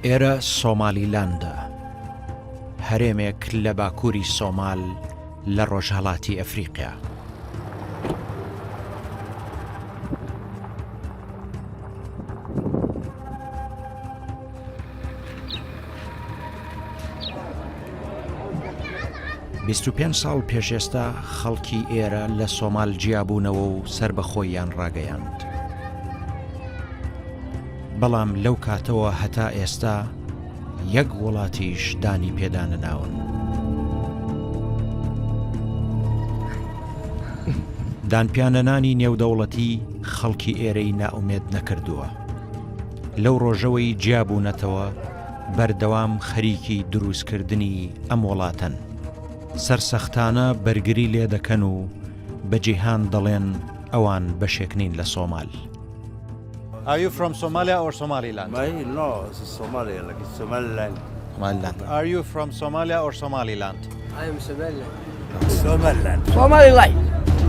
ئێرە سۆمالیلاندە، هەرێمێک لە باکووری سۆمال لە ڕۆژهەڵاتی ئەفریقیا. بیست و پێنج ساڵ پێش ئێستا خەڵکی ئێرە لە سۆمال جیابوونەوە و سەر بە خۆیان ڕاگەیاند. بەڵام لەو کاتەوە هەتا ئێستا یەک وڵاتیش دانی پێدانەناون. دانپیانەنانی نێودەوڵەتی خەڵکی ئێرەی نائومێد نەکردووە. لەو ڕۆژەوەی جیابوونەتەوە بەردەوام خەریکی دروستکردنی ئەم وڵاتن. سەرسەختانە بەرگری لێ دەکەن و بە جیهان دەڵێن ئەوان بەشێک نین لە سۆمال. Are you from Somalia or Somaliland? No, it's Somalia, like it's Somaliland. Somaliland. Are you from Somalia or Somaliland? I am Somaliland. Somaliland. Somaliland.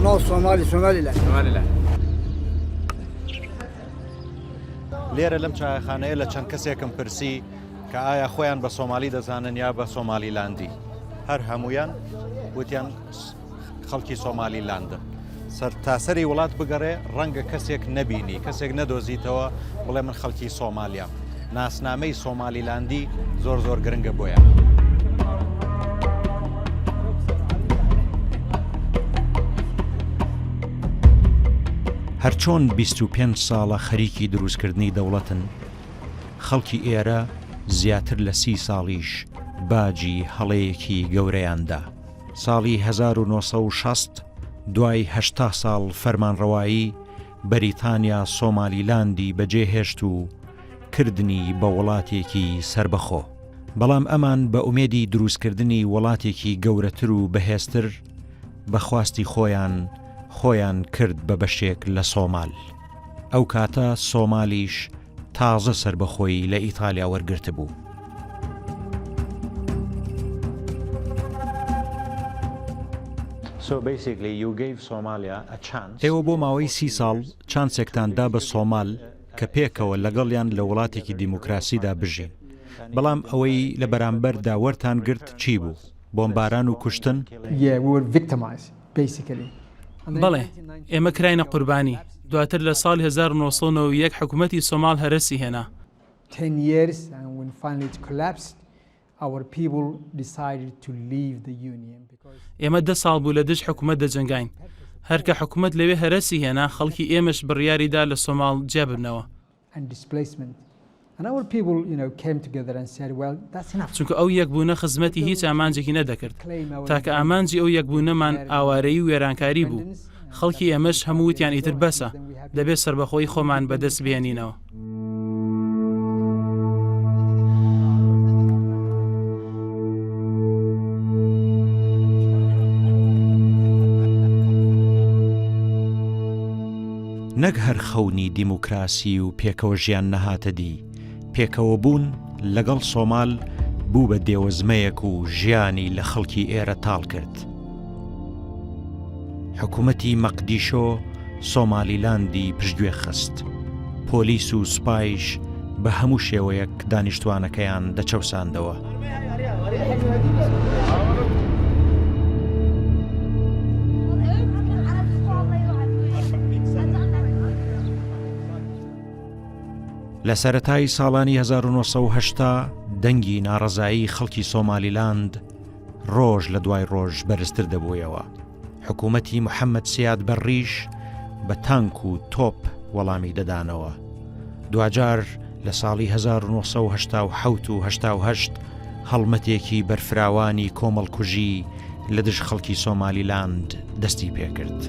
No, Somaliland. Somaliland. لێرە لەم چایەخانەیە لە چەند کەسێکم پرسی کە ئایا خۆیان بە سۆمالی دەزانن یا بە سۆمالیلاندی. هەر هەمویان وتیان خەڵکی سۆمالیلاندن. تاسەری وڵات بگەڕێ ڕەنگە کەسێک نەبینی، کەسێک نەدۆزیتەوە بڵێ من خەڵکی سۆمالیا. ناسنامەی سۆمالیلاندی زۆر زۆر گرنگە بۆیان. هەرچۆن 25 ساڵە خەریکی دروستکردنی دەوڵەتن، خەڵکی ئێرە زیاتر لە 30 ساڵیش باجی هەڵەیەکی گەورەیاندا. ساڵی 1960 دوای 80 ساڵ فەرمانڕەوایی بەریتانیا سۆمالیلاندی بەجێهێشت و کردنی بە وڵاتێکی سربەخۆ. بەڵام ئەمان بە ئومێدی دروستکردنی وڵاتێکی گەورەتر و بەهێزتر بەخواستی خۆیان کرد بە بەشێک لە سۆمال. ئەو کاتە سۆمالیش تازە سربەخۆی لە ئیتالیا وەرگرت بوو. ئێوە بۆ ماوەی 30 ساڵ چانسێکتاندا بە سۆمال کە پێکەوە لەگەڵیان لە وڵاتێکی دیموکراسیدا بژین. بەڵام ئەوەی لە بەرامبەردا وەرتان گرت چی بوو؟ بۆمباران و کوشتن؟ بەڵێ، ئێمە کراینە قوربانی. دواتر لە ساڵی 1991 حکوومەتی سۆمال هەرسی هێنا. ئێمە 10 ساڵ بوو لە دژ حکوومەت دەجەنگاین. هەرکە حکوومەت لەوێ هەرسی هێنا، خەڵکی ئێمەش بڕیاریدا لە سۆمال جێببنەوە. چونکە ئەو یەکبوونە خزمەتی هیچ ئامانجێکی نەدەکرد. تاکە ئامانجی ئەو یەکبوونەمان ئاوارەیی و وێرانکاری بوو. خەڵکی ئێمەش هەموو وتیان ئیتر بەسە، دەبێت سربەخۆی خۆمان بەدەست بێنینەوە. نەک هەر خەونی دیموکراسی و پێکەوە ژیان نەهاتە دی، پێکەوە بوون لەگەڵ سۆمال بوو بە دێوەزمەیەک و ژیانی لە خەڵکی ئێرە تاڵ کرد. حکوومەتی مەقدیشۆ سۆمالیلاندی پشتگوێ خست. پۆلیس و سوپایش بە هەموو شێوەیەک دانیشتوانەکەیان دەچەوساندەوە. لە سەرەتای ساڵانی 1970 دەنگی ناڕەزایی خەڵکی سۆمالیلاند ڕۆژ لە دوای ڕۆژ بەرزتر دەبوویەوە. حکوومەتی محەممەد سیاد بەڕیش بە تانک و تۆپ وەڵامی دەدانەوە. دوجار لە ساڵی 1970 و 1970 هەڵمەتێکی بەرفراوانی کۆمەڵکوژی لە دژ خەڵکی سۆمالیلاند دەستی پێکرد.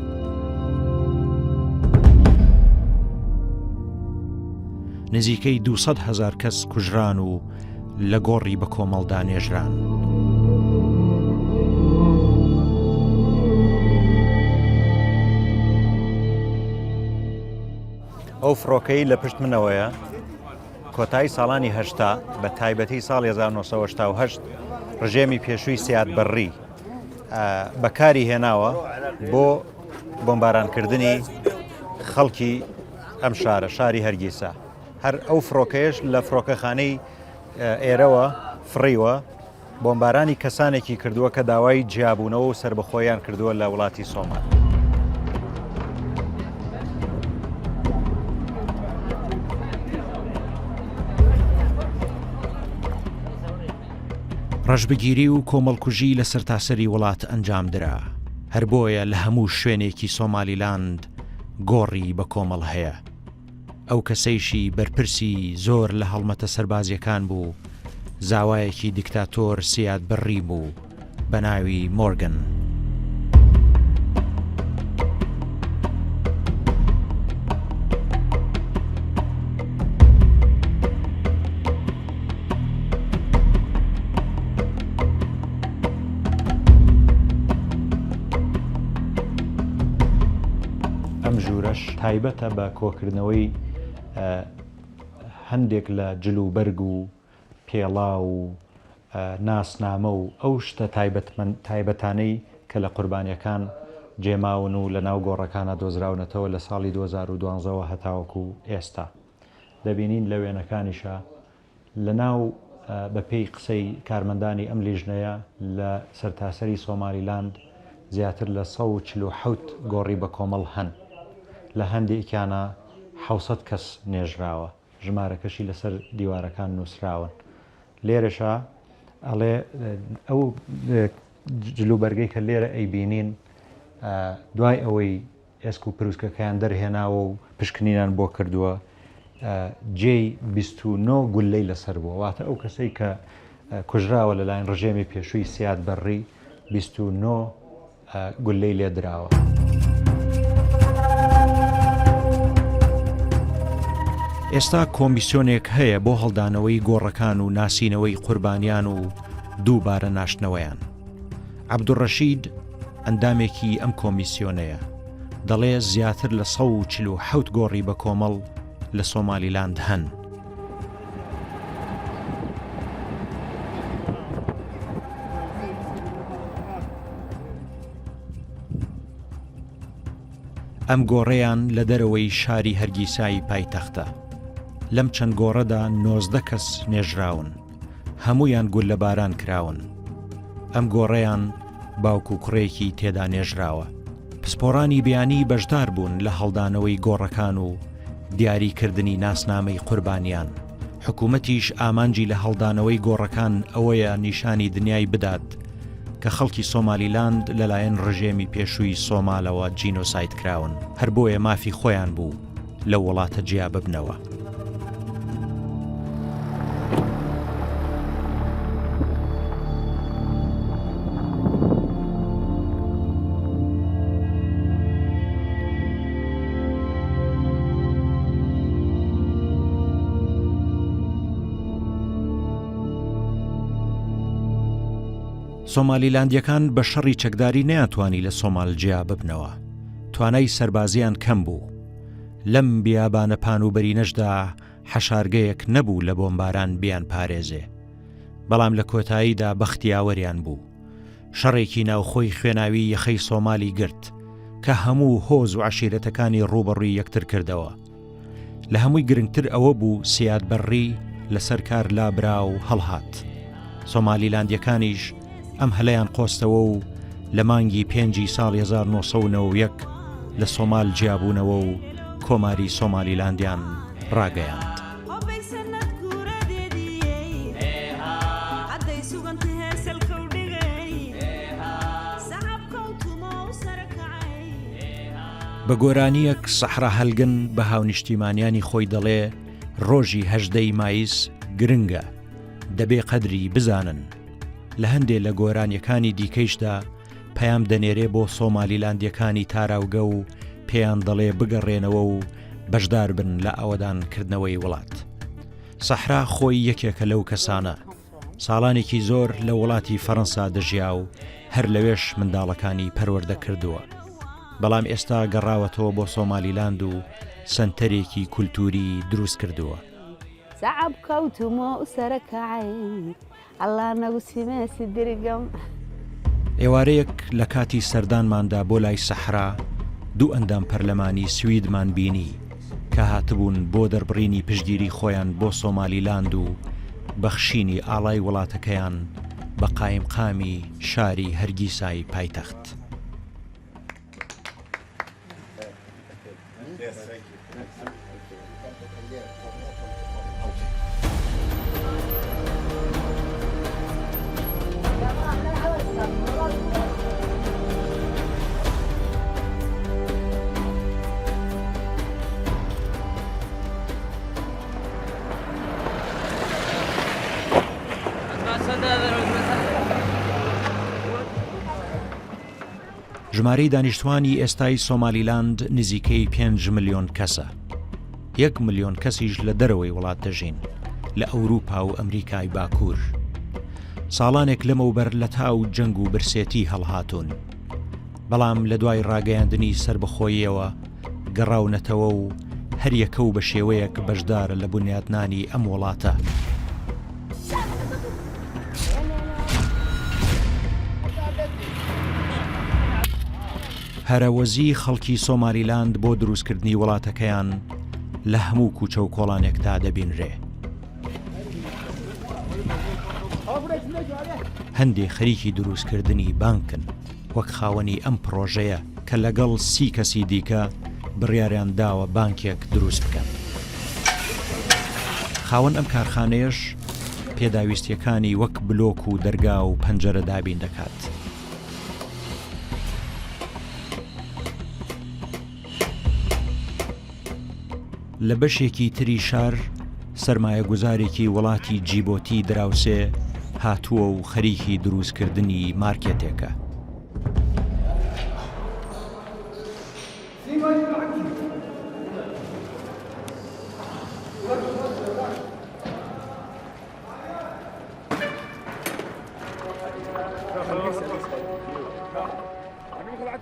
نزیکەی 200,000 کەس کوژران و لە گۆڕی بە کۆمەڵدا نێژران. ئەو فڕۆکەی لە پشت منەوەیە کۆتایی ساڵانی هەشتا بە تایبەتی ساڵی 1970 ڕژێمی پێشووی سیاد بەڕی بەکاری هێناوە بۆ بۆمبارانکردنی خەڵکی ئەم شارە شاری هەرگیسا هەر ئەو فڕۆکەیەش لە فڕۆکەخانەی ئێرەوە فڕیوە بۆمبارانی کەسانێکی کردووە کە داوای جیابوونەوە و سربەخۆیان کردووە لە وڵاتی سۆمال. ڕەشبگیری و کۆمەڵکوژی لە سەرتاسەری وڵات ئەنجام درا هەر بۆیە لە هەموو شوێنێکی سۆمالیلاند گۆڕی بە کۆمەڵ هەیە. ئەو کەسەیشی بەرپرسی زۆر لە هەڵمەتە سەربازیەکان بوو زاوایەکی دیکتاتۆر سیاد بەڕی بوو بە ناوی مۆرگن. ئەم ژوورەش تایبەتە بە کۆکردنەوەی هەندێک لە جلوبەرگ و پێڵا و ناسنامە و ئەو شتە تایبەتانەی کە لە قوربانیەکان جێماون و لە ناو گۆڕەکانە دۆزراونەتەوە لە ساڵی 2012 هەتاوەکو ئێستا دەبینین لە وێنەکانیشە لە ناو بەپێی قسەی کارمەندانی ئەم لیژنەیە لە سەرتاسەری سۆمالیلاند زیاتر لە 147 گۆڕی بە کۆمەڵ هەن لە هەندێکیانە 600 کەس نێژراوە ژمارەکەشی لەسەر دیوارەکان نووسراون. لێرەشە ئەڵێ ئەو جلوبەرگەی کە لێرە ئەیبینین دوای ئەوەی ئێسک و پرووسکەکەیان دەرهێناوە و پشکنینان بۆ کردووە جێی 29 گولەی لەسەر بووە واتە ئەو کەسەی کە کوژراوە لەلایەن ڕژێمی پێشووی سیاد بەڕی 29 گولەی لێدراوە. ئێستا کۆمیسیۆنێک هەیە بۆ هەڵدانەوەی گۆڕەکان و ناسینەوەی قوربانیان و دووبارە ناشتنەوەیان. عەبدوڕەشید ئەندامێکی ئەم کۆمیسیۆنەیە دەڵێ زیاتر لە 147 گۆڕی بە کۆمەڵ لە سۆمالیلاند هەن. ئەم گۆڕەیان لە دەرەوەی شاری هەرگیسایی پایتەختە. لەم چەند گۆڕەدا 19 کەس نێژراون هەمویان گول لە باران کراون. ئەم گۆڕەیان باوک و کوڕێکی تێدا نێژراوە. پسپۆڕانی بیانی بەشدار بوون لە هەڵدانەوەی گۆڕەکان و دیاریکردنی ناسنامەی قوربانیان. حکوومەتیش ئامانجی لە هەڵدانەوەی گۆڕەکان ئەوەیە نیشانی دنیای بدات کە خەڵکی سۆمالیلاند لەلایەن ڕژێمی پێشووی سۆمالەوە جینۆساید کراون هەر بۆیە مافی خۆیان بوو لە وڵاتە جیا ببنەوە. سۆمالیلاندیەکان بە شەڕی چەکداری نەیانتوانی لە سۆمال جیا ببنەوە. توانای سەربازیان کەم بوو. لەم بیابانە پانوبەرینەشدا حەشارگەیەک نەبوو لە بۆمباران بیان پارێزێ. بەڵام لە کۆتاییدا بەختیاوەریان بوو. شەڕێکی ناوخۆی خوێناوی یەخەی سۆمالی گرت کە هەموو هۆز و عەشیرەتەکانی ڕوبەڕووی یەکتر کردەوە. لە هەمووی گرنگتر ئەوە بوو سیاد بەڕی لەسەر کار لابرا و هەڵهات. سۆمالیلاندیەکانیش ئەم هەلەیان قۆستەوە و لە مانگی 5 ساڵی 1991 لە سۆمال جیابوونەوە و کۆماری سۆمالیلاندیان ڕاگەیاند. بە گۆرانیەک سەحرا هەلگن بە هاونیشتیمانیانی خۆی دەڵێ ڕۆژی 18 مایس گرنگە دەبێ قەدری بزانن. لە هەندێک لە گۆرانیەکانی دیکەیشدا پەیام دەنێرێ بۆ سۆمالیلاندیەکانی تاراوگە و پێیان دەڵێ بگەڕێنەوە و بەشدار بن لە ئەوەدانکردنەوەی وڵات. سەحرا خۆی یەکێکە لەو کەسانە. ساڵانێکی زۆر لە وڵاتی فەڕەنسا دەژیا و هەر لەوێش منداڵەکانی پەروەردە کردووە. بەڵام ئێستا گەڕاوەتەوە بۆ سۆمالیلاند و سەنتەرێکی کولتوری دروست کردووە. سعب کەوتمە و سەرەکەعی ئەڵا نەوسیمەسی درگەم. ئێوارەیەک لە کاتی سەردانماندا بۆ لای سەحرا دوو ئەندام پەرلەمانی سویدمان بینی کە هاتبوون بۆ دەربڕینی پشتگیری خۆیان بۆ سۆمالیلاند و بەخشینی ئاڵای وڵاتەکەیان بە قایمقامی شاری هەرگیسای پایتەخت. ژمارەی دانیشتوانی ئێستای سۆمالیلاند نزیکەی 5 ملیۆن کەسە. 1 ملیۆن کەسیش لە دەرەوەی وڵات دەژین لە ئەوروپا و ئەمریکای باکوور. ساڵانێک لەمەوبەر لە تاو جەنگ و برسێتی هەڵهاتوون، بەڵام لە دوای ڕاگەیاندنی سربەخۆییەوە گەڕاونەتەوە و هەریەکە و بە شێوەیەک بەشدارە لە بنیاتنانی ئەم وڵاتە. هەرەوەزی خەڵکی سۆمالیلاند بۆ دروستکردنی وڵاتەکەیان لە هەموو کوچە و کۆڵانێکدا دەبینرێ. هەندێک خەریکی دروستکردنی بانکن وەک خاوەنی ئەم پرۆژەیە کە لەگەڵ 30 کەسی دیکە بڕیاریان داوە بانکێک دروست بکەن. خاوەن ئەم کارخانەیەش پێداویستیەکانی وەک بلۆک و دەرگا و پەنجەرە دابین دەکات. لە بەشێکی تری شار سەرمایە گوزارێکی وڵاتی جیبۆتی دراوسێ هاتووە و خەریکی دروستکردنی مارکێتێکە.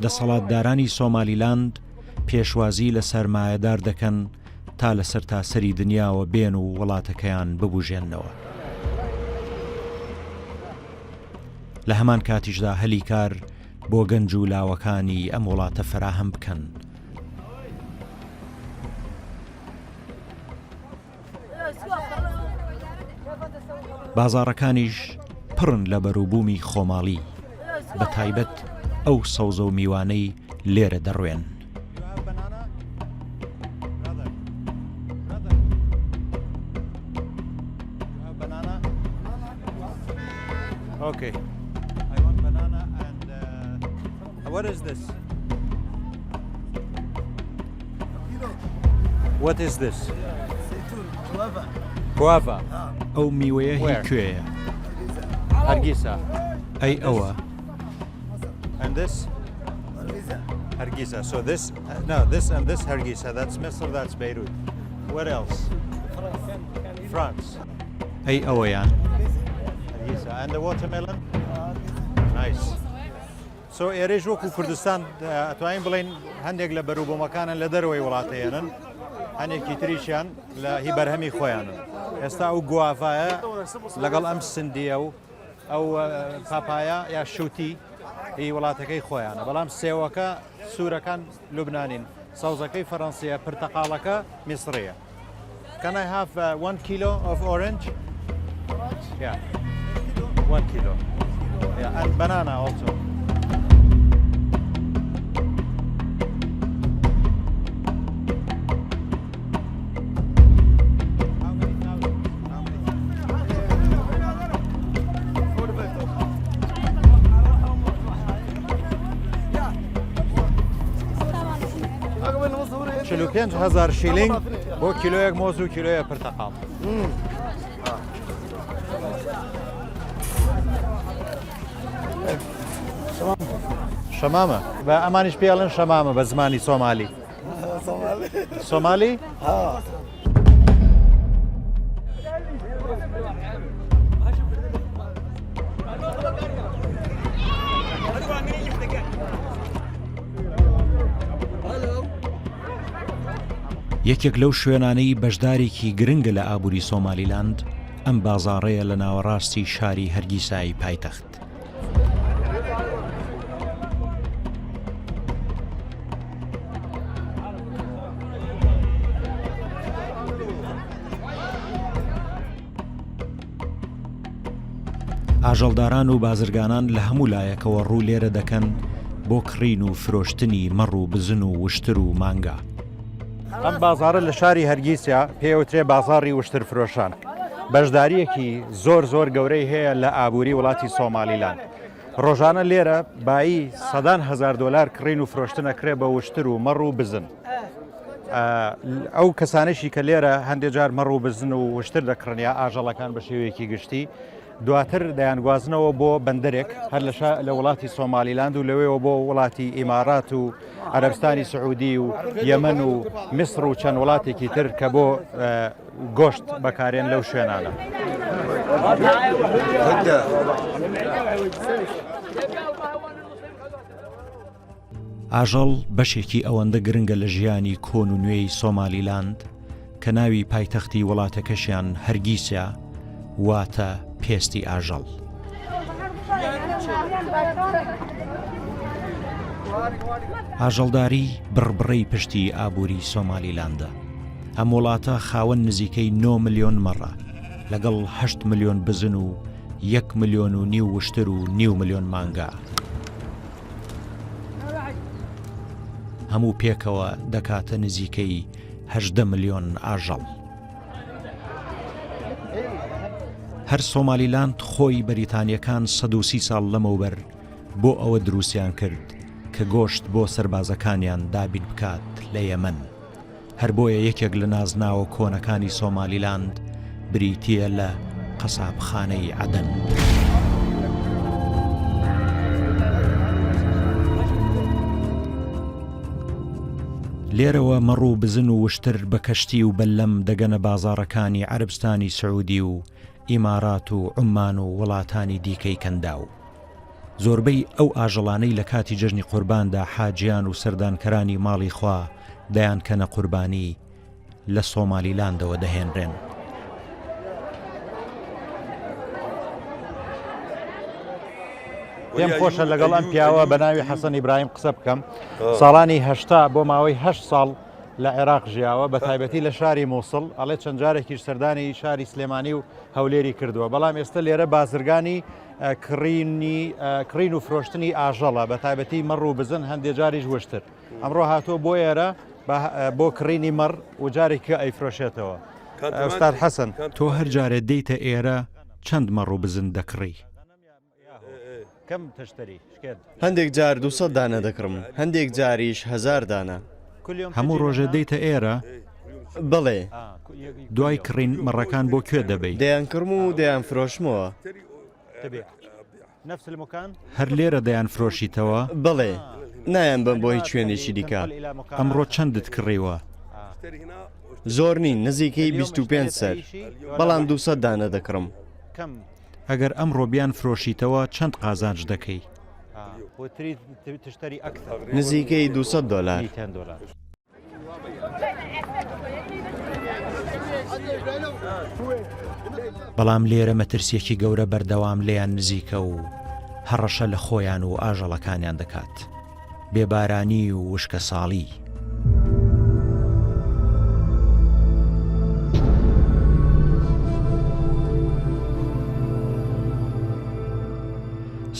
دەسەڵاتدارانی سۆمالیلاند پێشوازی لە سەرمایەدار دەکەن تا لە سەرتاسەری دنیاوە بێن و وڵاتەکەیان ببوژێننەوە. لە هەمان کاتیشدا هەلی کار بۆ گەنج و لاوەکانی ئەم وڵاتە فراهەم بکەن. بازاڕەکانیش پڕن لە بەرووبوومی خۆماڵی، بە تایبەت ئەو سەوزە و میوانەی لێرە دەڕوێن. Okay. I want banana and what is this? What is this? Guava. ئەو میوەیە هی کوێیە؟ Hargeisa. ئەی ئەوە. And this? Hargeisa. So this, no, this and this Hargeisa. That's Misr, that's Beirut. What else? France. ئەی ئەوەیان. Hargeisa. And the watermelon? Nice. So ئێرەش وەکو کوردستان ئەتوانین بڵێن هەندێک لە بەرووبوومەکانن لە دەرەوەی وڵاتەیەنن، هەندێکی تریشیان لە هی بەرهەمی خۆیانن. ئێستا ئەو گوافایە لەگەڵ ئەم سندیە و ئەو پاپایە یا شووتی هی وڵاتەکەی خۆیانە، بەڵام سێوەکە سوورەکان لوبنانین، سەوزەکەی فەڕەنسیە، پرتەقاڵەکە میسڕیە. Can I have 1 kilo of orange? Yeah. 1 kilo. Yeah, and banana also. چلو 5,000 شیلینگ بۆ کیلۆیەک مۆز و کیلۆیە پرتەقاڵ. شەمامە بە ئەمانیش پێڵن شەمامە بە زمانی سۆمالی. سۆمالی؟ یەکێک لەو شوێنانەی بەشدارێکی گرنگە لە ئابووری سۆمالیلاند ئەم بازاڕەیە لە ناوەڕاستی شاری هەرگیسایی پایتەخت. ئاژەڵداران و بازرگانان لە هەموو لایەکەوە ڕوو لێرە دەکەن بۆ کڕین و فرۆشتنی مەڕ و بزن و وشتر و مانگا. ئەم بازارە لە شاری هەرگیسیا پێوترێ بازاڕی وشتر فرۆشان. بەشداریەکی زۆر گەورەی هەیە لە ئابووری وڵاتی سۆمالیلاند. ڕۆژانە لێرە بایی سەدان هزار دلار کڕین و فرۆشتنەکرێ بە وشتر و مەڕ و بزن. ئەو کەسانشی کە لێرە هەندێک جار مەڕ و بزن و وشتر دەکڕنیا ئاژەڵەکان بە شێوەیەکی گشتی دواتر دەیانگوازنەوە بۆ بەندەرێک هەر لە وڵاتی سۆمالیلاند و لەوێەوە بۆ وڵاتی ئیمارات و عەرەبستانی سعودی و یەمەن و میسر و چەند وڵاتێکی تر کە بۆ گۆشت بەکارێن لەو شوێنانە. ئاژەڵ بەشێکی ئەوەندە گرنگە لە ژیانی کۆن و نوێی سۆمالیلاند کە ناوی پایتەختی وڵاتەکەشیان هەرگیسیا واتە پێستی ئاژەڵ. ئاژەڵداری بڕبڕەی پشتی ئابووری سۆمالیلاندە. ئەم وڵاتە خاوەن نزیکەی 9 ملیۆن مەڕە لەگەڵ 8 ملیۆن بزن و 1.5 ملیۆن وشتر و 1.5 ملیۆن مانگا. هەموو پێکەوە دەکاتە نزیکەی 18 ملیۆن ئاژەڵ. هەر سۆمالیلاند خۆی بەریتانیەکان 130 ساڵ لەمەوبەر بۆ ئەوە دروستیان کرد کە گۆشت بۆ سەربازەکانیان دابین بکات لە یەمەن. هەر بۆیە یەکێک لە نازناوە کۆنەکانی سۆمالیلاند بریتیە لە قەسابخانەی عەدەن. لێرەوە مەڕ و بزن و وشتر بە کەشتی و بەلەم دەگەنە بازاڕەکانی عەرەبستانی سعودی و ئیمارات و عومان و وڵاتانی دیکەی کەنداو. زۆربەی ئەو ئاژەڵانەی لە کاتی جەژنی قورباندا حاجیان و سەردانکەرانی ماڵی خوا دەیان کەنە قوربانی لە سۆمالیلاندەوە دەهێنرێن. پێم خۆشە لەگەڵ ئەم پیاوە بە ناوی حەسەن ئیبراهیم قسە بکەم. ساڵانی 80 بۆ ماوەی 8 ساڵ لە عێراق ژیاوە بە تایبەتی لە شاری مووسڵ ئەڵێ چەند جارێکیش سەردانی شاری سلێمانی و هەولێری کردووە. بەڵام ئێستا لێرە بازرگانی کڕین و فرۆشتنی ئاژەڵە بە تایبەتی مەڕ و بزن هەندێک جاریش وشتر. ئەمڕۆ هاتووە بۆ ئێرە بۆ کڕینی مەڕ و جارێکی ئەیفرۆشێتەوە. ئەستاد حەسەن تۆ هەر جارێ دەیتە ئێرە چەند مەڕ و بزن دەکڕی؟ کەم تشتری هەندێک جار 200 دانە دەکڕم، هەندێک جاریش 1000 دانە. هەموو ڕۆژە دەیتە ئێرە؟ بڵێ. دوای کڕین مەڕەکان بۆ کوێ دەبەی؟ دەیان کڕم و دەیان فرۆشمەوە. هەر لێرە دەیان فرۆشیتەوە؟ بڵێ، نایان بم بۆ هیچ شوێنێکی دیکە. ئەمڕۆ چەندت کڕیوە؟ زۆر نین، نزیکەی 25 سەر، بەڵام 200 دانە دەکڕم. ئەگەر ئەمڕۆ بیان فرۆشیتەوە چەند قازانج دەکەی؟ نزیکەی 200 دلار. بەڵام لێرە مەترسیەکی گەورە بەردەوام لێیان نزیکە و هەڕەشە لە خۆیان و ئاژەڵەکانیان دەکات. بێبارانی و وشکە ساڵی.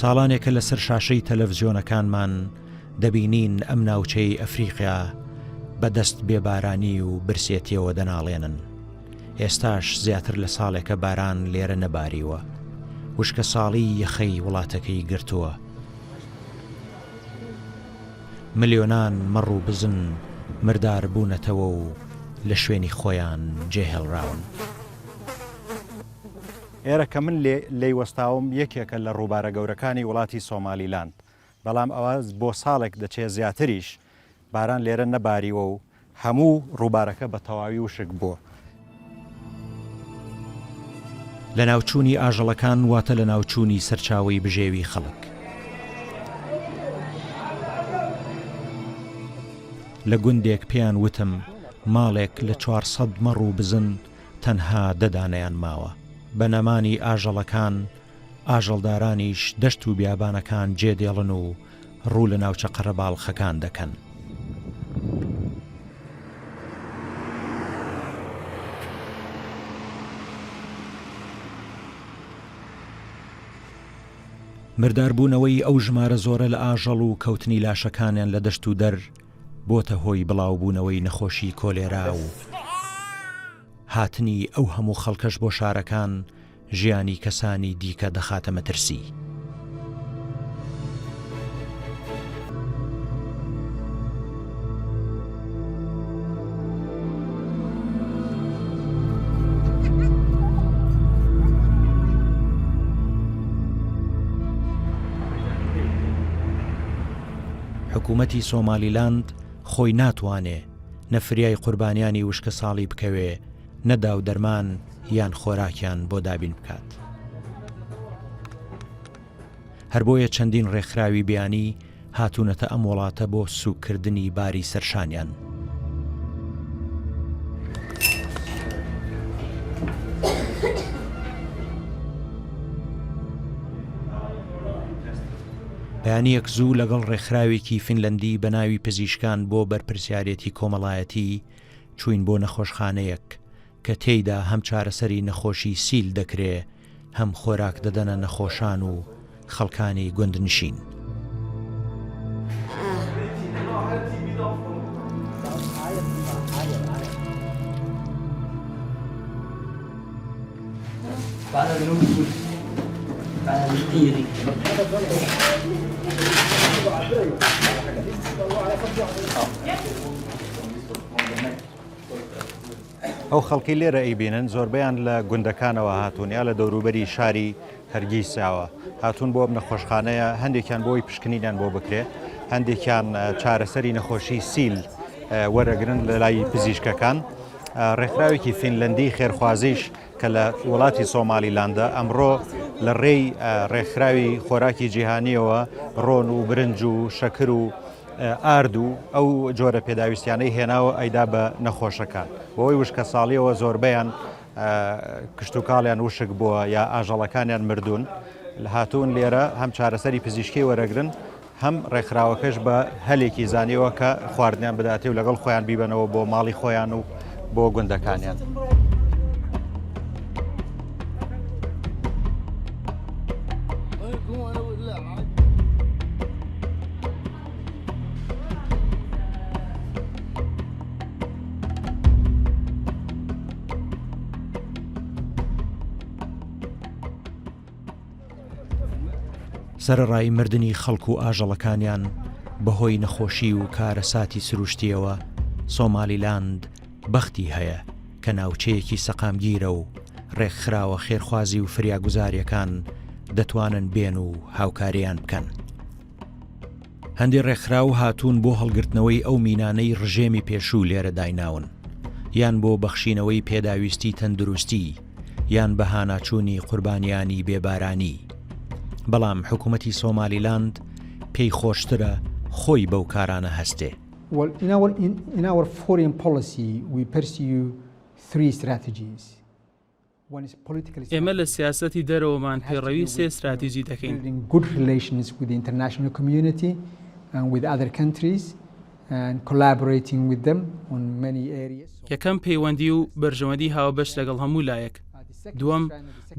ساڵانێکە لەسەر شاشەی تەلەڤیزیۆنەکانمان دەبینین ئەم ناوچەی ئەفریقیا بەدەست بێبارانی و برسێتیەوە دەناڵێنن. ئێستاش زیاتر لە ساڵێکە باران لێرە نەباریوە. وشکە ساڵی یەخەی وڵاتەکەی گرتووە. ملیۆنان مەڕ و بزن مردار بوونەتەوە و لە شوێنی خۆیان جێهێڵراون. ئێرە کە من لێی وەستاوم یەکێکە لە ڕووبارە گەورەکانی وڵاتی سۆمالیلاند. بەڵام ئەوە بۆ ساڵێک دەچێت زیاتریش باران لێرە نەباریوە و هەموو ڕووبارەکە بە تەواوی وشک بووە. لە ناوچوونی ئاژەڵەکان واتە لە ناوچوونی سەرچاوی بژێوی خەڵک. لە گوندێک پێیان وتم ماڵێک لە 400 مەڕ و بزن تەنها دەدانەیان ماوە. بە نەمانی ئاژەڵەکان ئاژەڵدارانیش دەشت و بیابانەکان جێدێڵن و ڕوو لە ناوچە قەرەباڵخەکان دەکەن. مرداربوونەوەی ئەو ژمارە زۆرە لە ئاژەڵ و کەوتنی لاشەکانیان لە دەشت و دەر بۆتە هۆی بڵاوبوونەوەی نەخۆشی کۆلێرا و هاتنی ئەو هەموو خەڵکەش بۆ شارەکان ژیانی کەسانی دیکە دەخاتە مەترسی. حکوومەتی سۆمالیلاند خۆی ناتوانێ نەفریای قوربانیانی وشکە ساڵی بکەوێ نەدا و دەرمان یان خۆراکیان بۆ دابین بکات. هەر بۆیە چەندین ڕێکخراوی بیانی هاتوونەتە ئەم وڵاتە بۆ سوکردنی باری سەرشانیان. بەیانیەک زوو لەگەڵ ڕێکخراوێکی فینلەندی بە ناوی پزیشکان بۆ بەرپرسیارەتی کۆمەڵایەتی چوین بۆ نەخۆشخانەیەک کە تێیدا هەم چارەسەری نەخۆشی سیل دەکرێ هەم خۆراک دەدەنە نەخۆشان و خەڵکانی گوندنشین. ئەو خەڵکی لێرە ئەیبینن زۆربیان لە گوندەکانەوە هاتوون یا لە دەوروبەری شاری هەرگیساوە هاتوون بۆ نەخۆشخانەیە، هەندێکیان بۆی پشکنینیان بۆ بکرێ، هەندێکیان چارەسەری نەخۆشی سیل وەرەگرن لە لای پزیشکەکان. ڕێکخراوێکی فینلەندی خێرخوازیش کە لە وڵاتی سۆمالیلاندا ئەمڕۆ لە ڕێی ڕێکخراوی خۆراکی جیهانیەوە ڕۆن و برنج و شەکر و ئارد و ئەو جۆرە پێداویستیانەی هێناوە ئەیدا بە نەخۆشەکان. بۆی وشکە ساڵیەوە زۆربیان کشتتوکاڵیان وشک بووە یا ئاژەڵەکانیان مردوون هاتوون لێرە هەم چارەسەری پزیشکی وەرەگرن هەم ڕێکخراوەکەش بە هەلێکی زانیەوە کە خواردنیان بداتێ و لەگەڵ خۆیان بیبنەوە بۆ ماڵی خۆیان و بۆ گوندەکانیان. سەرەڕای مردنی خەڵک و ئاژەڵەکانیان بەهۆی نەخۆشی و کارەساتی سروشتیەوە سۆمالیلاند بەختی هەیە کە ناوچەیەکی سەقامگیرە و ڕێکخراوە خێرخوازی و فریاگوزاریەکان دەتوانن بێن و هاوکاریان بکەن. هەندێک ڕێکخراو هاتوون بۆ هەڵگرتنەوەی ئەو مینانەی ڕژێمی پێشوو لێرە دایناون یان بۆ بەخشینەوەی پێداویستی تەندروستی یان بەهاناچوونی قوربانیانی بێبارانی. بەڵام حکوومەتی سۆمالیلاند پێی خۆشترە خۆی بەو کارانە هەستێ. In our foreign policy we pursue three strategies. ئێمە لە سیاسەتی دەرەوەمان پێڕەوی سێ استراتیژی دەکەین. Good relations with the international community and with other countries and collaborating with them on many areas. یەکەم پەیوەندی و بەرژەوەندی هاوبەش لەگەڵ هەموو لایەک. دووەم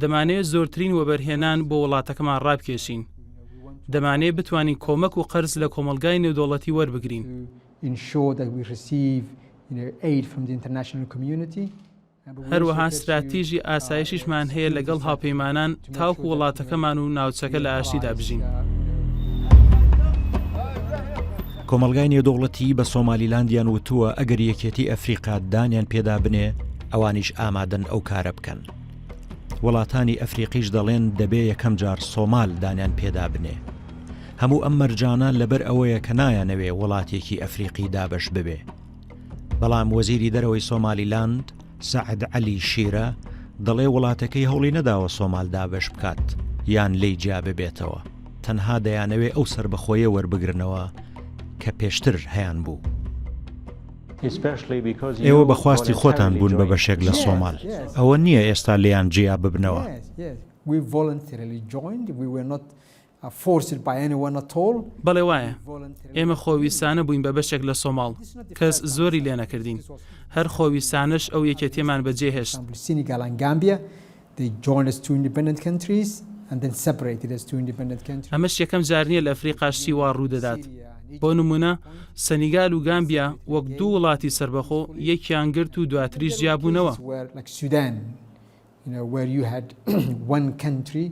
دەمانەیە زۆرترین وەبەرهێنان بۆ وڵاتەکەمان ڕابکێشین. دەمانەیە بتوانین کۆمەک و قەرز لە کۆمەلگای نێودەوڵەتی وەربگرین. هەروەها استراتیژی ئاسایشیشمان هەیە لەگەڵ هاوپەیمانان تاوکو وڵاتەکەمان و ناوچەکە لە ئاشتیدا بژین. کۆمەلگای نێودەوڵەتی بە سۆمالیلاندیان وتووە ئەگەر یەکێتی ئەفریقا دانیان پێدا بنێ ئەوانیش ئامادەن ئەو کارە بکەن. وڵاتانی ئەفریقیش دەڵێن دەبێ یەکەم جار سۆمال دانیان پێدا بنێ. هەموو ئەم مەرجانە لەبەر ئەوەیە کە نایانەوێ وڵاتێکی ئەفریقی دابەش ببێ. بەڵام وەزیری دەرەوەی سۆمالیلاند سەعد عەلی شیرە دەڵێ وڵاتەکەی هەوڵی نەداوە سۆمال دابەش بکات یان لێی جیا ببێتەوە. تەنها دەیانەوێ ئەو سەربەخۆیە وەربگرنەوە کە پێشتر هەیان بوو. ئێوە بەخواستی خۆتان بوون بە بەشێک لە سۆمال. ئەوە نییە ئێستا لێیان جیا ببنەوە. بەڵێ وایە ئێمە خۆویستانە بووین بە بەشێک لە سۆماڵ کەس زۆری لێ نەکردین. هەر خۆویستانش ئەو یەکێتیمان بەجێهێشت. and then separated as two independent countries. ئەمەش یەکەم جار نیە لە ئەفریقاشتی وا ڕوودەدات. بۆ نمونە سەنیگال و گامبیا وەک دوو وڵاتی سربەخۆ یەکیان گرت و دواتریش جیابوونەوە. Like Sudan, where you had one country,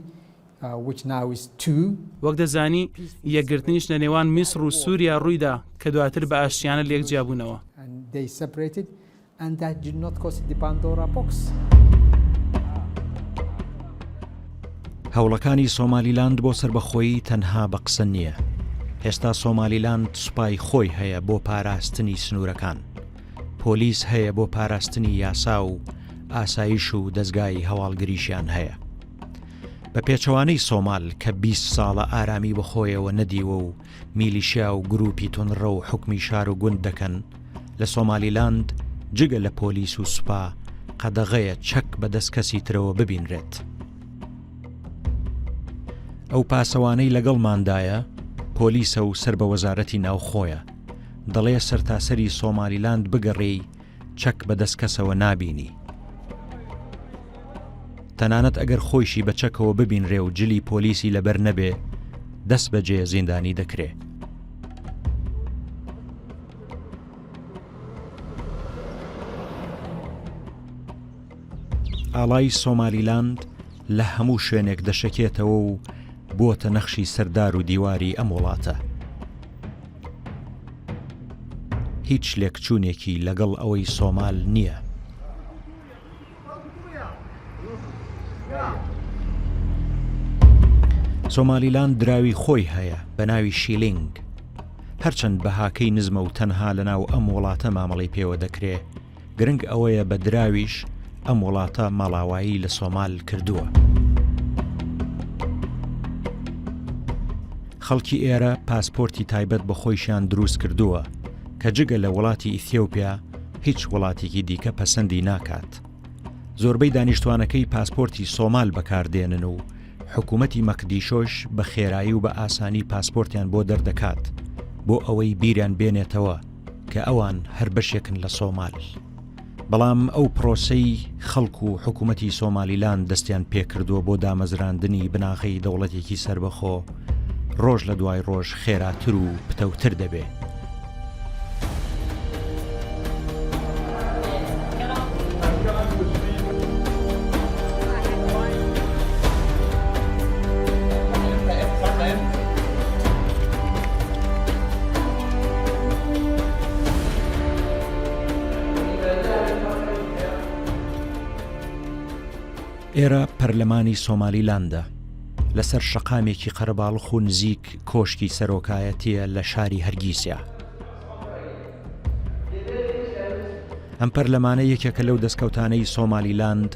which now is two. وەک دەزانی یەکگرتنیش لە نێوان میسر و سووریا ڕوویدا کە دواتر بە ئاشتیانە لێک جیابوونەوە. And they separated, and that did not cause the Pandora box. هەوڵەکانی سۆمالیلاند بۆ سربەخۆیی تەنها بە قسە نییە. هێستا سۆمالیلاند سوپای خۆی هەیە بۆ پاراستنی سنوورەکان. پۆلیس هەیە بۆ پاراستنی یاسا و ئاسایش و دەستگای هەواڵگریشیان هەیە. بە پێچەوانەی سۆمال کە 20 ساڵە ئارامی بەخۆیەوە نەدیوە و میلیشیا و گروپی تونڕە و حکمی شار و گوند دەکەن، لە سۆمالیلاند جگە لە پۆلیس و سوپا قەدەغەیە چەک بەدەست کەسی ترەوە ببینرێت. ئەو پاسەوانەی لەگەڵماندایە پۆلیسە و سەر بە وەزارەتی ناوخۆیە، دەڵێ سەرتاسەری سۆمالیلاند بگەڕێی چەک بەدەست کەسەوە نابینی. تەنانەت ئەگەر خۆیشی بە چەکەوە ببینرێ و جلی پۆلیسی لەبەر نەبێ دەست بەجێ زیندانی دەکرێ. ئاڵای سۆمالیلاند لە هەموو شوێنێک دەشەکێتەوە و بۆتە نەخشی سەردار و دیواری ئەم وڵاتە. هیچ لێکچوونێکی لەگەڵ ئەوەی سۆمال نییە. سۆمالیلاند دراوی خۆی هەیە بە ناوی شیلینگ. هەرچەند بەهاکەی نزمە و تەنها لەناو ئەم وڵاتە مامەڵی پێوە دەکرێ، گرنگ ئەوەیە بە دراویش ئەم وڵاتە ماڵاوایی لە سۆمال کردووە. خەڵکی ئێرە پاسپۆرتی تایبەت بە خۆیشیان دروست کردووە کە جگە لە وڵاتی ئیثیۆپیا هیچ وڵاتێکی دیکە پەسەندی ناکات. زۆربەی دانیشتوانەکەی پاسپۆرتی سۆمال بەکاردێنن و حکوومەتی مەکدیشۆش بە خێرایی و بە ئاسانی پاسپۆرتیان بۆ دەردەکات بۆ ئەوەی بیریان بێنێتەوە کە ئەوان هەر بەشێکن لە سۆمال. بەڵام ئەو پرۆسەی خەڵک و حکوومەتی سۆمالیلاند دەستیان پێکردووە بۆ دامەزراندنی بناغی دەوڵەتێکی سربەخۆ ڕۆژ لە دوای ڕۆژ خێراتر و پتەوتر دەبێ. ئێرە پەرلەمانی سۆمالیلاندە لەسەر شەقامێکی قەرەباڵغ و نزیک کۆشکی سەرۆکایەتیە لە شاری هەرگیسیا. ئەم پەرلەمانە یەکێکە لەو دەستکەوتانەی سۆمالیلاند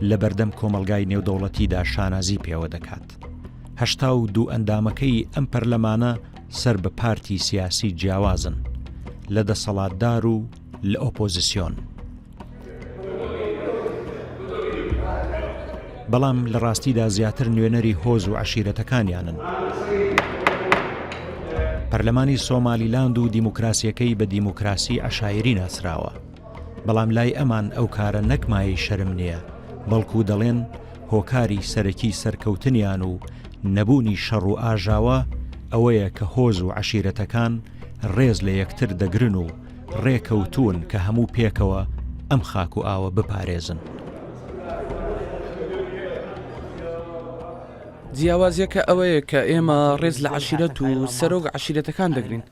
لە بەردەم کۆمەلگای نێودەوڵەتیدا شانازی پێوە دەکات. 82 ئەندامەکەی ئەم پەرلەمانە سەر بە پارتی سیاسی جیاوازن لە دەسەڵاتدار و لە ئۆپۆزیسیۆن. بەڵام لە ڕاستیدا زیاتر نوێنەری هۆز و عەشیرەتەکانیانن. پەرلەمانی سۆمالیلاند و دیموکراسیەکەی بە دیموکراسی عەشایری ناسراوە، بەڵام لای ئەمان ئەو کارە نەکمایی شەرم نییە، بەڵکو دەڵێن هۆکاری سەرەکی سەرکەوتنیان و نەبوونی شەڕ و ئاژاوە ئەوەیە کە هۆز و عەشیرەتەکان ڕێز لە یەکتر دەگرن و ڕێکەوتون کە هەموو پێکەوە ئەم خاک و ئاوە بپارێزن. جیاوازیەکە ئەوەیە کە ئێمە ڕێز لە عەشیرەت و سەرۆک عەشیرەتەکان دەگرین.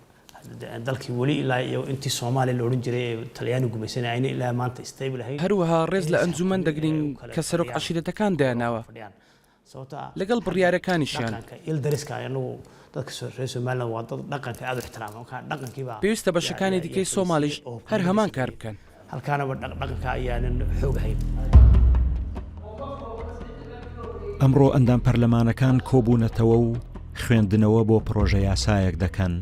dalkii weli ilaa iyo intii Soomaaliya la oran jiray Talyaanigu gumaysanayeen ilaa maanta stable ahay. هەروەها ڕێز لە ئەنجومەن دەگرین کە سەرۆک عەشیرەتەکان دایاناوە لەگەڵ بڕیارەکانیشیان. پێویستە بەشەکانی دیکەی سۆمالیش هەر هەمان کار بکەن. ئەمڕۆ ئەندام پەرلەمانەکان کۆبوونەتەوە و خوێندنەوە بۆ پرۆژە یاسایەک دەکەن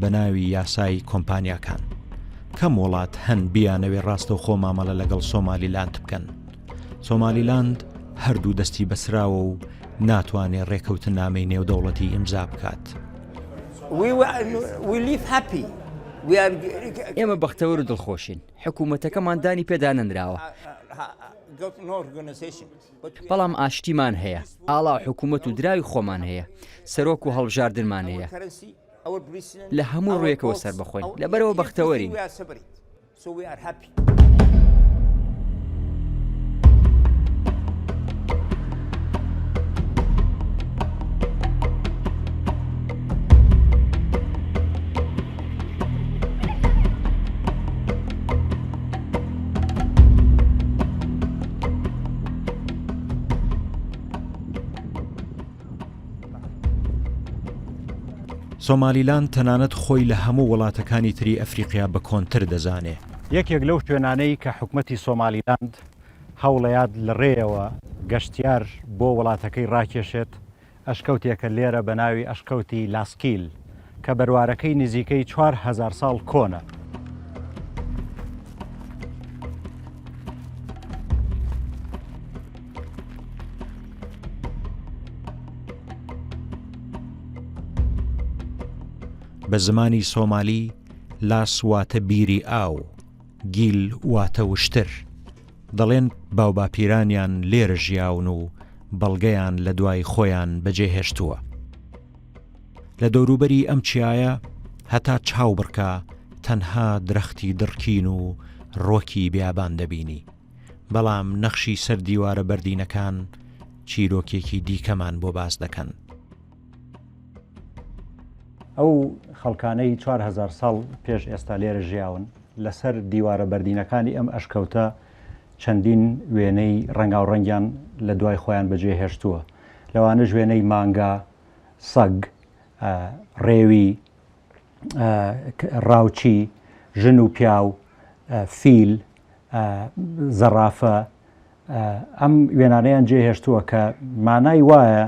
بە ناوی یاسای کۆمپانیاکان. کەم وڵات هەن بیانەوێ ڕاستەوخۆ مامەڵە لەگەڵ سۆمالیلاند بکەن. سۆمالیلاند هەردوو دەستی بەسراوە و ناتوانێت ڕێکەوتنامەی نێودەوڵەتی ئیمزا بکات. ئێمە بەختەوەر و دڵخۆشین. حکوومەتەکەمان دانی پێدانەنراوە. بەڵام ئاشتیمان هەیە ئاڵا حکوومەت و دراوی خۆمان هەیە سەرۆک و هەڵبژاردنمان هەیە لە هەموو ڕوویەکەوە سەر بەخۆین لەبەرەوە بەختەوەرین. سۆمالیلاند تەنانەت خۆی لە هەموو وڵاتەکانی تری ئەفریقیا بە کۆنتر دەزانێ. یەکێک لەو شوێنانەی کە حکومەتی سۆمالیلاند هەوڵەیاد لە ڕێەوە گەشتیار بۆ وڵاتەکەی ڕاکێشێت ئەشکەوتێکە لێرە بە ناوی ئەشکەوتی لاسکیل کە بەروارەکەی نزیکەی 4,000 ساڵ کۆنە. بە زمانی سۆمالی لاس واتە بیری ئاو، گیل واتە وشتر. دەڵێن باوباپیرانیان لێرە ژیاون و بەڵگەیان لە دوای خۆیان بەجێهێشتووە. لە دەوروبەری ئەم چیایە هەتا چاو بڕکە تەنها درەختی دڕکین و ڕۆکی بیابان دەبینی، بەڵام نەخشی سەر دیوارە بەردینەکان چیرۆکێکی دیکەمان بۆ باس دەکەن. ئەو خەڵکانەی 4,000 ساڵ پێش ئێستا لێرە ژیاون لەسەر دیوارە بەردینەکانی ئەم ئەشکەوتە چەندین وێنەی ڕەنگاوڕەنگیان لە دوای خۆیان بەجێ هێشتووە. لەوانە وێنەی مانگا، سەگ، ڕێوی، ڕاوچی، ژن و پیاو، فیل، زەرافە، ئەم وێنانەیان جێهێشتووە کە مانای وایە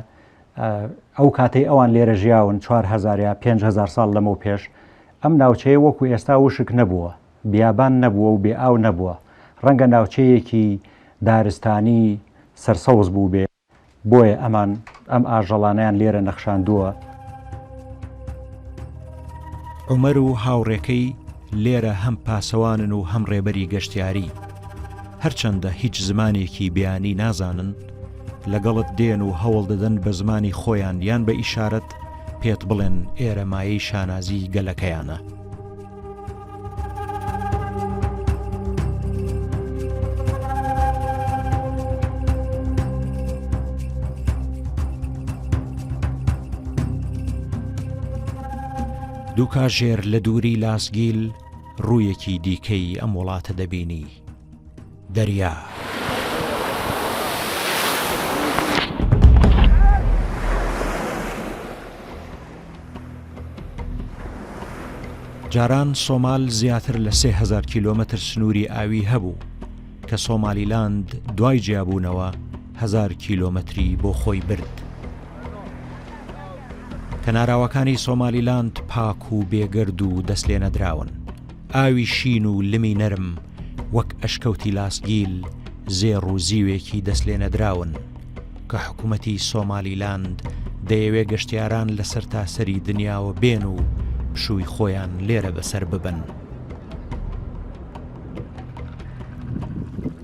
ئەو کاتەی ئەوان لێرە ژیاون 4,000 یا 5,000 ساڵ لەمەو پێش ئەم ناوچەیە وەکو ئێستا وشک نەبووە، بیابان نەبووە و بێ ئاو نەبووە، ڕەنگە ناوچەیەکی دارستانی سەرسەوز بوو بێ، بۆیە ئەم ئاژەڵانیان لێرە نەخشاندووە. عومەر و هاوڕێکەی لێرە هەم پاسەوانن و هەم ڕێبەری گەشتیاری، هەرچەندە هیچ زمانێکی بیانی نازانن لەگەڵت دێن و هەوڵ دەدەن بە زمانی خۆیان یان بە ئیشارەت پێت بڵێن ئێرە مایەی شانازی گەلەکەیانە. دوو کاژێر لە دووری لاسگیل ڕوویەکی دیکەی ئەم وڵاتە دەبینی، دەریا. جاران سۆمال زیاتر لە 3,000 کیلۆمەتر سنووری ئاوی هەبوو کە سۆمالیلاند دوای جیابوونەوە 1,000 کیلۆمەتری بۆ خۆی برد. کەناراوەکانی سۆمالیلاند پاک و بێگرد و دەست لێ نەدراون، ئاوی شین و لمی نەرم وەک ئەشکەوتی لاسگیل زێڕ و زیوێکی دەست لێ نەدراون کە حکوومەتی سۆمالیلاند دەیەوێ گەشتیاران لە سەرتاسەری دنیاوە بێن و پشووی خۆیان لێرە بەسەر ببن.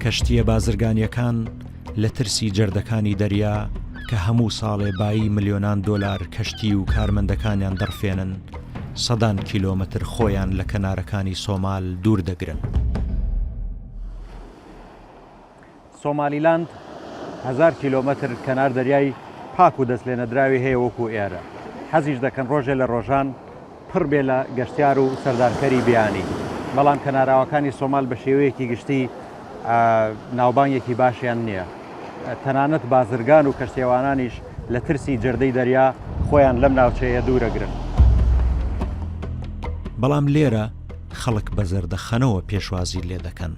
کەشتیە بازرگانیەکان لە ترسی جەردەکانی دەریا کە هەموو ساڵێ بایی ملیۆنان دۆلار کەشتی و کارمەندەکانیان دەڕفێنن، سەدان کیلۆمەتر خۆیان لە کەنارەکانی سۆمال دوور دەگرن. سۆمالیلاند 1,000 کیلۆمەتر کەنار دەریای پاک و دەست لێ نەدراوی هەیە وەکو ئێرە. حەزیش دەکەن ڕۆژێ لە ڕۆژان پڕ بێ لە گەشتیار و سەردارکەری بیانی، بەڵام کەناراوەکانی سۆمال بە شێوەیەکی گشتی ناوبانگێکی باشیان نییە. تەنانەت بازرگان و کەشتێوانانیش لە ترسی جەردەی دەریا خۆیان لەم ناوچەیە دوورەگرن. بەڵام لێرە خەڵک بە زەردەخەنەوە پێشوازی لێ دەکەن.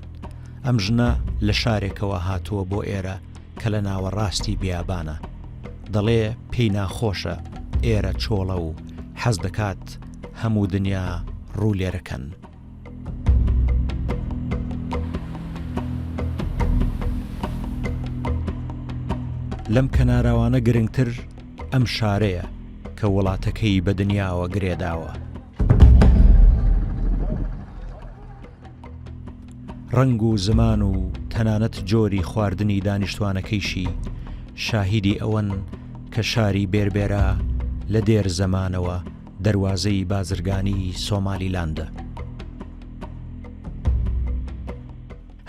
ئەم ژنە لە شارێکەوە هاتووە بۆ ئێرە کە لە ناوەڕاستی بیابانە. دەڵێ پێی ناخۆشە ئێرە چۆڵە و حەز دەکات هەموو دنیا ڕوو لێرەکەن. لەم کەناراوانە گرنگتر ئەم شارەیە کە وڵاتەکەی بە دنیاوە گرێداوە. ڕنگ و زمان و تەنانەت جۆری خواردنی دانیشتوانەکەیشی شاهیدی ئەوەن کە شاری بێربێرە لە دێر زەمانەوە دەواازەی بازرگانی سۆمالیلاندە.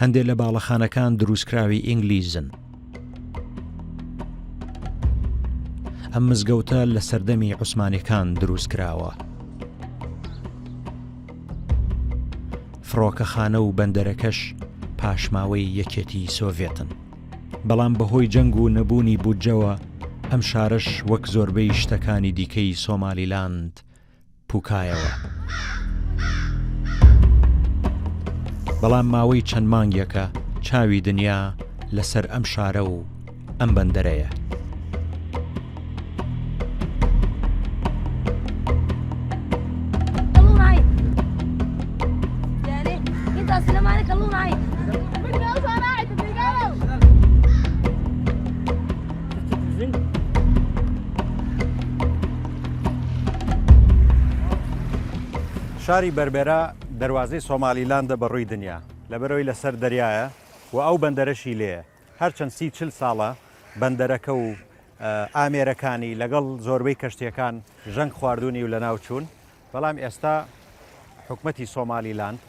هەندێک لە باڵەخانەکان دروستکراوی ئینگلیزن. ئەم مزگەوتە لە سەردەمی عوسمانیەکان دروستکراوە. فڕۆکەخانە و بەندەرەکەش پاشماوەی یەکێتی سۆڤێتن. بەڵام بەهۆی جەنگ و نەبوونی بودجەوە ئەم شارش وەک زۆربەی شتەکانی دیکەی سۆمالیلاند پوکایەوە. بەڵام ماوەی چەند مانگێکە چاوی دنیا لەسەر ئەم شارە و ئەم بەندەرەیە. شاری بەربێرە دەواازەی سۆمالیلاندە بە ڕووی دنیا لەبەرەوەی لەسەر دەریایە و ئەو بەندەرەشی لێە. هەرچەند 30-40 ساڵە بەندەرەکە و ئامێرەکانی لەگەڵ زۆربەی کەشتیەکان ژەنگ خواردوونی و لە ناوچوون، بەڵام ئێستا حکومەتی سۆمالیلاند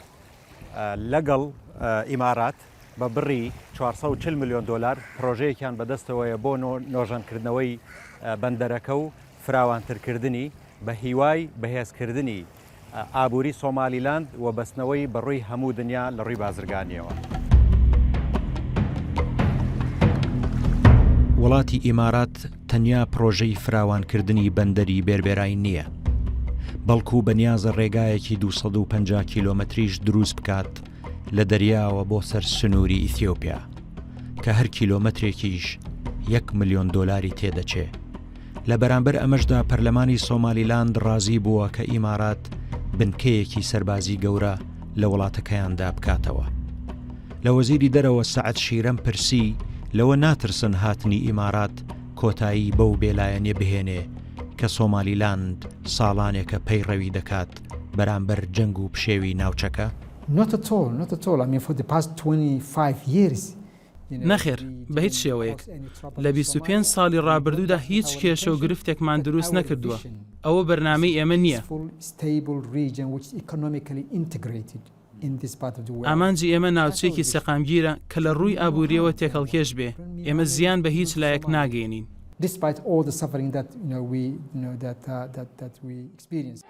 لەگەڵ ئیمارات بە بڕی 440 میلیۆن دلار پرۆژەیەکیان بەدەستەوەیە بۆ نۆژەنکردنەوەی بەندەرەکە و فراوانترکردنی بە هیوای بەهێزکردنی ئابووری سۆمالیلاند و بەستنەوەی بەڕووی هەموو دنیا لە ڕووی بازرگانیەوە. وڵاتی ئیمارات تەنیا پرۆژەی فراوانکردنی بەندەری بێربێرایی نییە، بەڵکو بەنیازە ڕێگایەکی 250 کیلۆمەتریش دروست بکات لە دەریاوە بۆ سەر سنووری ئیثیۆپیا کە هەر کیلۆمەترێکیش 1 ملیۆن دۆلاری تێدەچێ. لە بەرامبەر ئەمەشدا پەرلەمانی سۆمالیلاند ڕازی بووە کە ئیمارات بنکەیەکی سەربازی گەورە لە وڵاتەکەیاندا بکاتەوە. لە وەزیری دەرەوە سەعەد شیرەم پرسی لەوە ناترسن هاتنی ئیمارات کۆتایی بەو بێلایەنێ بهێنێ کە سۆمالیلاند ساڵانێکە پەیڕەوی دەکات بەرامبەر جەنگ و پشێوی ناوچەکە؟ Not at all, not at all. I mean, for the past 25 years. نەخێر بە هیچ شێوەیەک لە 25 ساڵی ڕابردوودا هیچ کێشە و گرفتێکمان دروست نەکردووە. ئەوە بەرنامەی ئێمە نییە. ئامانجی ئێمە ناوچێکی سەقامگیرە کە لە ڕووی ئابووریەوە تێکەڵکێش بێ. ئێمە زیان بە هیچ لایەک ناگەێنین. Despite all the suffering that we experience.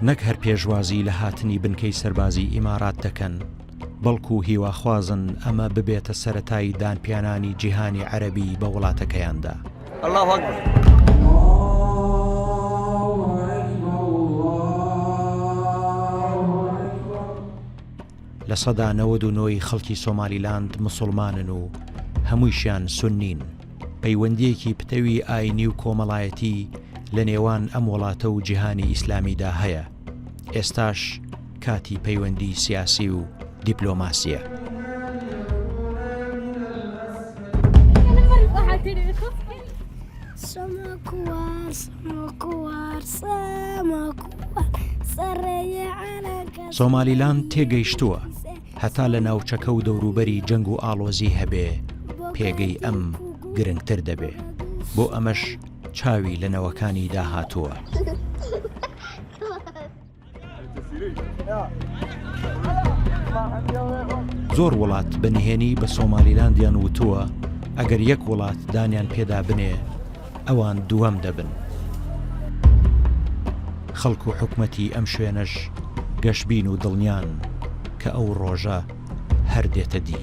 نەک هەر پێشوازی لە هاتنی بنکەی سەربازی ئیمارات دەکەن، بەڵکو هیواخوازن ئەمە ببێتە سەرەتای دانپیانانی جیهانی عەرەبی بە وڵاتەکەیاندا. الله ئەکبەر. لە سەدا 99 خەڵکی سۆمالیلاند موسڵمانن و هەموویشیان سوننین. پەیوەندیەکی پتەوی ئاینی و کۆمەڵایەتی لە نێوان ئەم وڵاتە و جیهانی ئیسلامیدا هەیە. ئێستاش کاتی پەیوەندی سیاسی و دیپلۆماسیە. سۆمالیلاند تێگەیشتووە هەتا لە ناوچەکە و دەوروبەری جەنگ و ئاڵۆزی هەبێ پێگەی ئەم گرنگتر دەبێ. بۆ ئەمەش چاوی لە نەوەکانی داهاتووە. زۆر وڵات بەنهێنی بە سۆمالیلاندیان وتووە ئەگەر یەک وڵات دانیان پێدا بنێ ئەوان دووەم دەبن. خەڵک و حکومەتی ئەم شوێنەش گەشبین و دڵنیان کە ئەو ڕۆژە هەر دێتە دی.